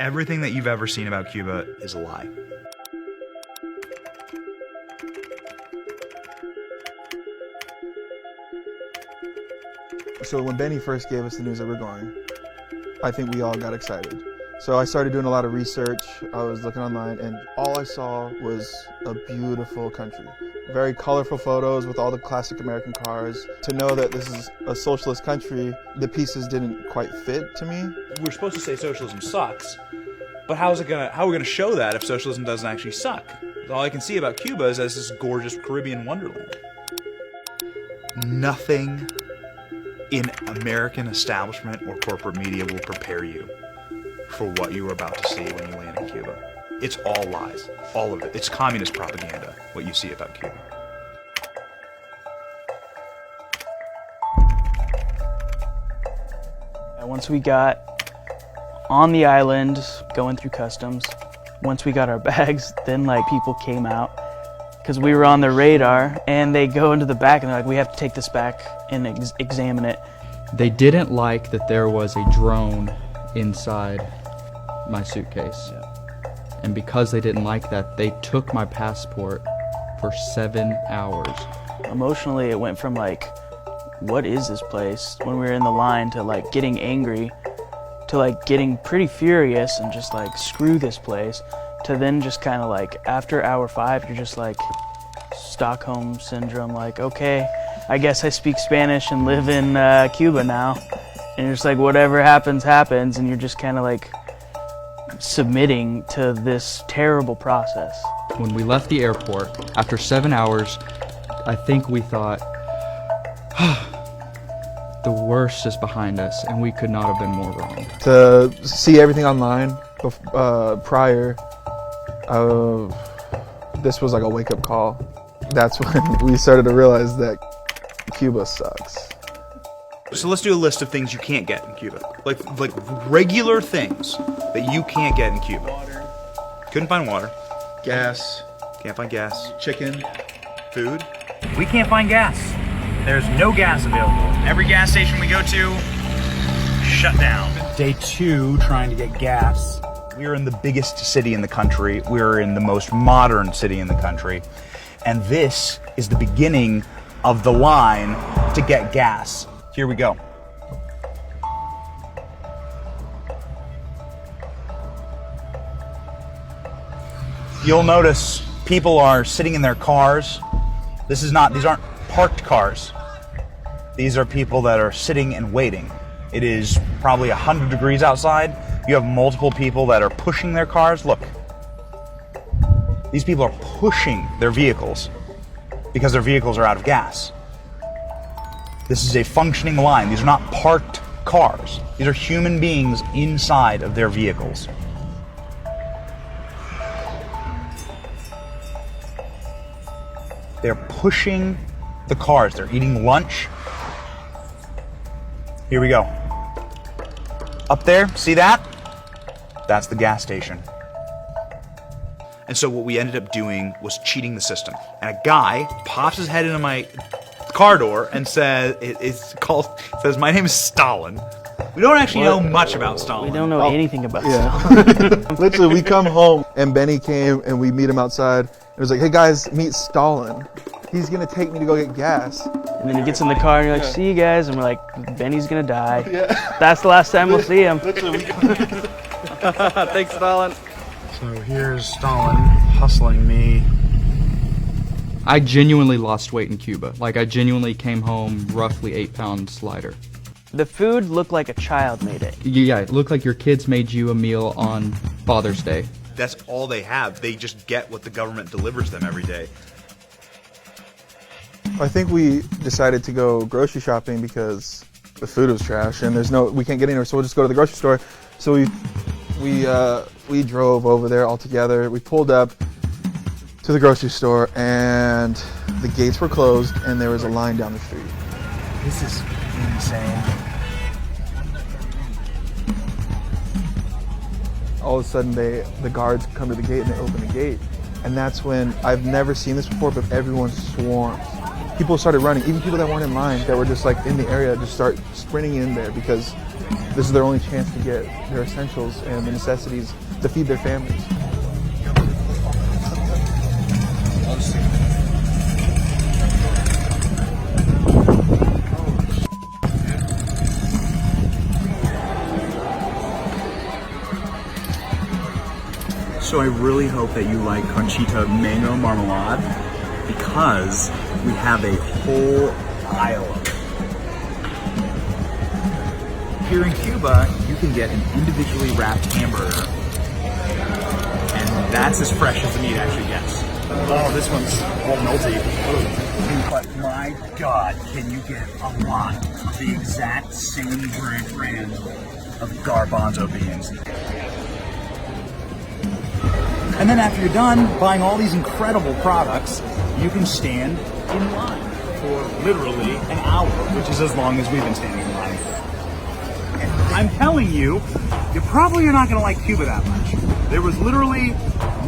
Everything that you've ever seen about Cuba is a lie. So when Benny first gave us the news that we're going, I think we all got excited. So I started doing a lot of research. I was looking online, and all I saw was a beautiful country. Very colorful photos with all the classic American cars. To know that this is a socialist country, the pieces didn't quite fit to me. We're supposed to say socialism sucks, but how are we gonna show that if socialism doesn't actually suck? All I can see about Cuba is as this gorgeous Caribbean wonderland. Nothing in American establishment or corporate media will prepare you for what you are about to see when you land in Cuba. It's all lies, all of it. It's communist propaganda, what you see about Cuba. And once we got on the island, going through customs, once we got our bags, then like people came out because we were on their radar, and they go into the back and they're like, we have to take this back and examine it. They didn't like that there was a drone inside my suitcase. Yeah. And because they didn't like that, they took my passport for 7 hours. Emotionally, it went from like, what is this place, when we were in the line, to like getting angry, to like getting pretty furious and just like, screw this place, to then just kind of like, after hour 5, you're just like, Stockholm syndrome, like, okay, I guess I speak Spanish and live in Cuba now. And you're just like, whatever happens, happens, and you're just kind of like submitting to this terrible process. When we left the airport, after 7 hours, I think we thought, the worst is behind us, and we could not have been more wrong. To see everything online prior, this was like a wake-up call. That's when we started to realize that Cuba sucks. So let's do a list of things you can't get in Cuba. Like regular things that you can't get in Cuba. Water. Couldn't find water. Gas. Can't find gas. Chicken. Food. We can't find gas. There's no gas available. Every gas station we go to, shut down. Day 2, trying to get gas. We're in the biggest city in the country. We're in the most modern city in the country. And this is the beginning of the line to get gas. Here we go. You'll notice people are sitting in their cars. These aren't parked cars. These are people that are sitting and waiting. It is probably 100 degrees outside. You have multiple people that are pushing their cars. Look, these people are pushing their vehicles because their vehicles are out of gas. This is a functioning line. These are not parked cars. These are human beings inside of their vehicles. They're pushing the cars. They're eating lunch. Here we go. Up there, see that? That's the gas station. And so what we ended up doing was cheating the system. And a guy pops his head into my car door and says, my name is Stalin. We don't actually know much about Stalin. We don't know anything about Yeah. Literally, we come home and Benny came and we meet him outside. It was like, hey guys, meet Stalin. He's gonna take me to go get gas. And then he gets in the car and you're like, see you guys, and we're like, Benny's gonna die. Yeah. That's the last time we'll see him. Thanks, Stalin. So here's Stalin hustling me. I genuinely lost weight in Cuba. Like, I genuinely came home roughly 8 pounds lighter. The food looked like a child made it. Yeah, it looked like your kids made you a meal on Father's Day. That's all they have. They just get what the government delivers them every day. I think we decided to go grocery shopping because the food was trash and we can't get anywhere, so we'll just go to the grocery store. So we drove over there all together. We pulled up to the grocery store and the gates were closed and there was a line down the street. This is insane. All of a sudden the guards come to the gate and they open the gate. And that's when, I've never seen this before, but everyone swarms. people started running. Even people that weren't in line, that were just like in the area, just start sprinting in there because this is their only chance to get their essentials and the necessities to feed their families. So I really hope that you like Conchita mango marmalade because we have a whole aisle of it. Here in Cuba, you can get an individually wrapped hamburger, and that's as fresh as the meat actually gets. Oh, this one's all melty. But my God, can you get a lot of the exact same brand of garbanzo beans? And then after you're done buying all these incredible products, you can stand in line for literally an hour, which is as long as we've been standing in line for. And I'm telling you, you probably are not going to like Cuba that much. There was literally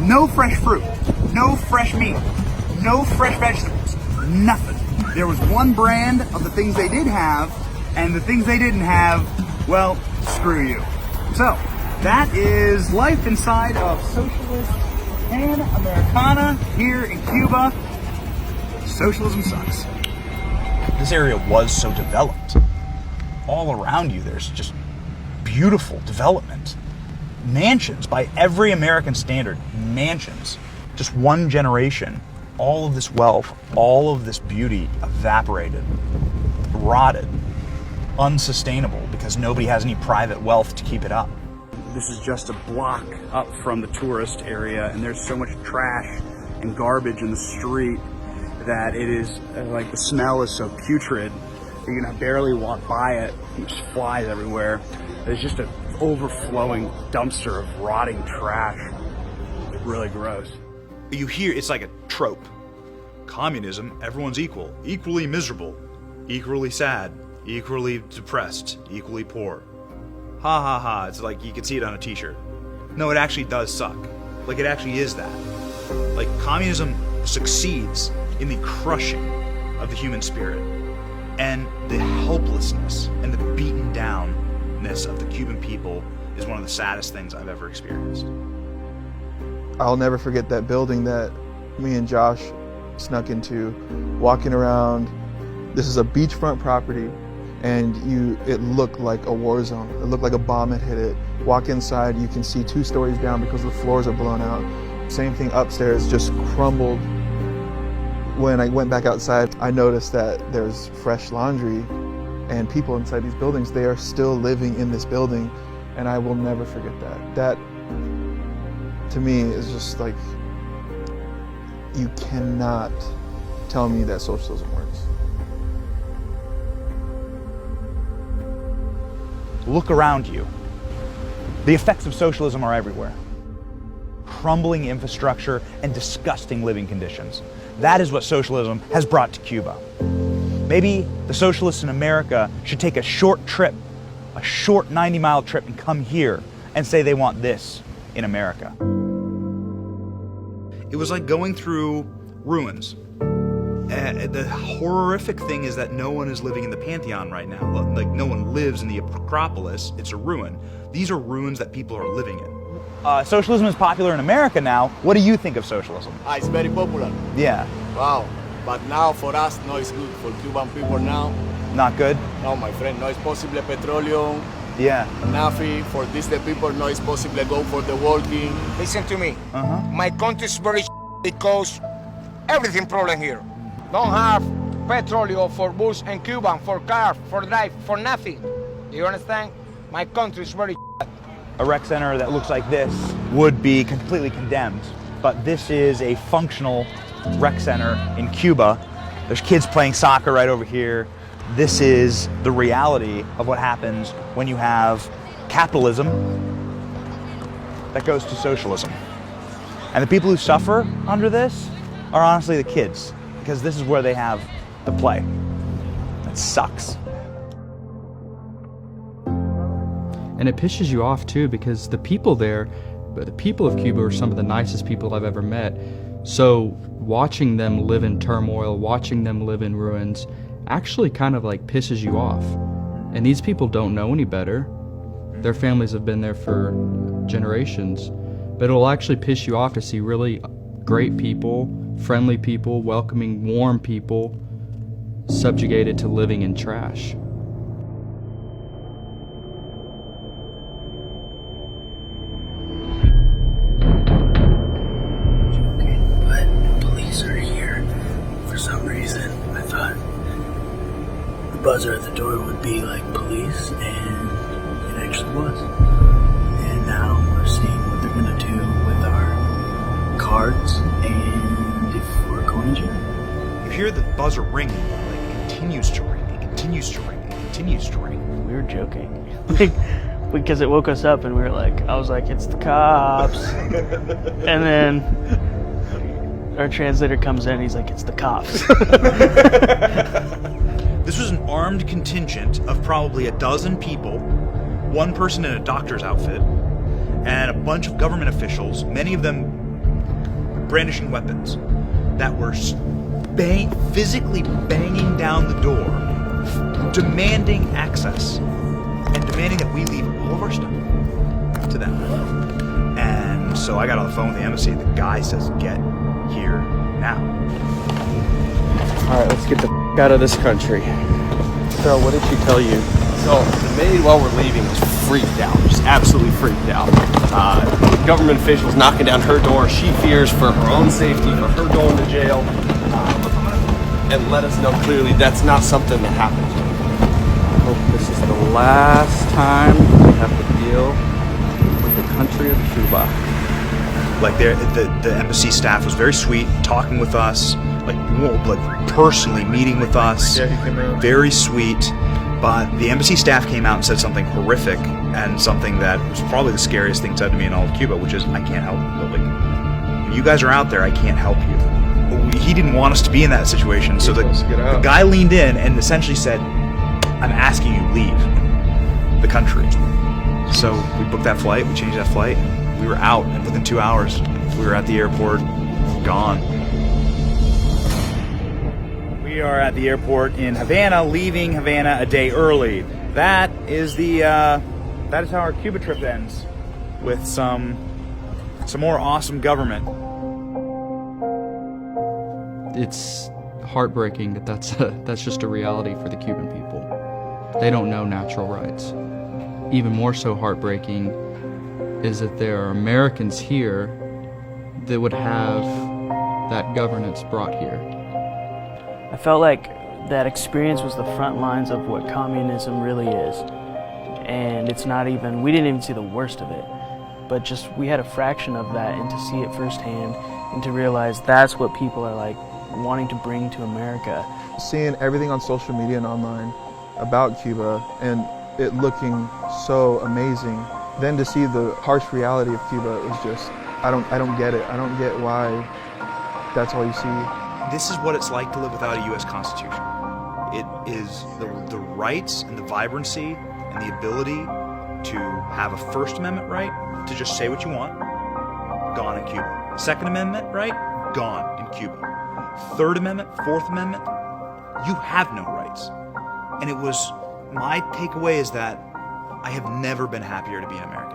no fresh fruit, no fresh meat, no fresh vegetables, nothing. There was one brand of the things they did have, and the things they didn't have, well, screw you. So, that is life inside of socialist Pan Americana here in Cuba. Socialism sucks. This area was so developed. All around you, there's just beautiful development. Mansions, by every American standard, mansions. Just one generation. All of this wealth, all of this beauty evaporated, rotted, unsustainable because nobody has any private wealth to keep it up. This is just a block up from the tourist area, and there's so much trash and garbage in the street that it is like the smell is so putrid you can barely walk by it. It just flies everywhere. There's just an overflowing dumpster of rotting trash. It's really gross. You hear it's like a trope. Communism, everyone's equal, equally miserable, equally sad, equally depressed, equally poor. Ha ha ha, it's like you can see it on a t-shirt. No, it actually does suck. Like it actually is that. Like communism succeeds in the crushing of the human spirit and the helplessness and the beaten downness of the Cuban people is one of the saddest things I've ever experienced. I'll never forget that building that me and Josh snuck into, walking around. This is a beachfront property, and it looked like a war zone. It looked like a bomb had hit it. Walk inside, you can see 2 stories down because the floors are blown out. Same thing upstairs, just crumbled. When I went back outside, I noticed that there's fresh laundry and people inside these buildings. They are still living in this building, and I will never forget that. That, to me, is just like, you cannot tell me that socialism works. Look around you. The effects of socialism are everywhere. Crumbling infrastructure and disgusting living conditions. That is what socialism has brought to Cuba. Maybe the socialists in America should take a short trip, a short 90-mile trip, and come here and say they want this in America. It was like going through ruins. The horrific thing is that no one is living in the Pantheon right now. Like, no one lives in the Acropolis. It's a ruin. These are ruins that people are living in. Socialism is popular in America now. What do you think of socialism? It's very popular. Yeah. Wow. But now for us, no, it's good. For Cuban people now, Not good? no, my friend, no, it's possible petroleum, Yeah. nothing. For this, the people, no, it's possible go for the working. Listen to me. My country is very because everything problem here. Don't have petroleum for bus and Cuban, for car, for drive, for nothing. You understand? My country is very A rec center that looks like this would be completely condemned, but this is a functional rec center in Cuba. There's kids playing soccer right over here. This is the reality of what happens when you have capitalism that goes to socialism. And the people who suffer under this are honestly the kids, because this is where they have the play. It sucks. And it pisses you off too, because the people there, the people of Cuba are some of the nicest people I've ever met. So watching them live in turmoil, watching them live in ruins, actually kind of like pisses you off. And these people don't know any better. Their families have been there for generations. But it'll actually piss you off to see really great people, friendly people, welcoming, warm people, subjugated to living in trash. But police are here for some reason. I thought the buzzer at the door would be like police, and it actually was. And now we're seeing what they're gonna do with our cards and if we're going to jail. You hear the buzzer ring, like it continues to ring, it continues to ring, it continues to ring. We were joking. Because it woke us up and we were like, I was like, it's the cops. And then our translator comes in, he's like, it's the cops. This was an armed contingent of probably a dozen people, one person in a doctor's outfit, and a bunch of government officials, many of them brandishing weapons, that were physically banging down the door, demanding access, and demanding that we leave all of our stuff to them. And so I got on the phone with the embassy. The guy says, get here now. All right, let's get the out of this country. Carol, what did she tell you? So the maid, while we're leaving, was freaked out, just absolutely freaked out. Government officials knocking down her door. She fears for her own safety, for her going to jail, and let us know clearly that's not something that happens. I hope this is the last time we have to deal with the country of Cuba. Like the embassy staff was very sweet, talking with us, like personally meeting with us. Yeah, he came out. Very sweet. But the embassy staff came out and said something horrific, and something that was probably the scariest thing said to me in all of Cuba, which is, I can't help you. Like, when you guys are out there, I can't help you. He didn't want us to be in that situation, so the guy leaned in and essentially said, I'm asking you to leave the country. So we booked that flight, we changed that flight, we were out, and within 2 hours, we were at the airport, gone. We are at the airport in Havana, leaving Havana a day early. That is that is how our Cuba trip ends, with some more awesome government. It's heartbreaking that that's just a reality for the Cuban people. They don't know natural rights. Even more so heartbreaking is that there are Americans here that would have that governance brought here. I felt like that experience was the front lines of what communism really is. And it's not even, we didn't even see the worst of it, but just we had a fraction of that, and to see it firsthand and to realize that's what people are like wanting to bring to America. Seeing everything on social media and online about Cuba and it looking so amazing, then to see the harsh reality of Cuba is just, I don't get it. I don't get why that's all you see. This is what it's like to live without a U.S. Constitution. It is the rights and the vibrancy and the ability to have a First Amendment right to just say what you want, gone in Cuba. Second Amendment right, gone in Cuba. Third Amendment, Fourth Amendment, you have no rights. And it was, my takeaway is that I have never been happier to be an American.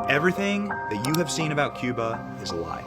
Everything that you have seen about Cuba is a lie.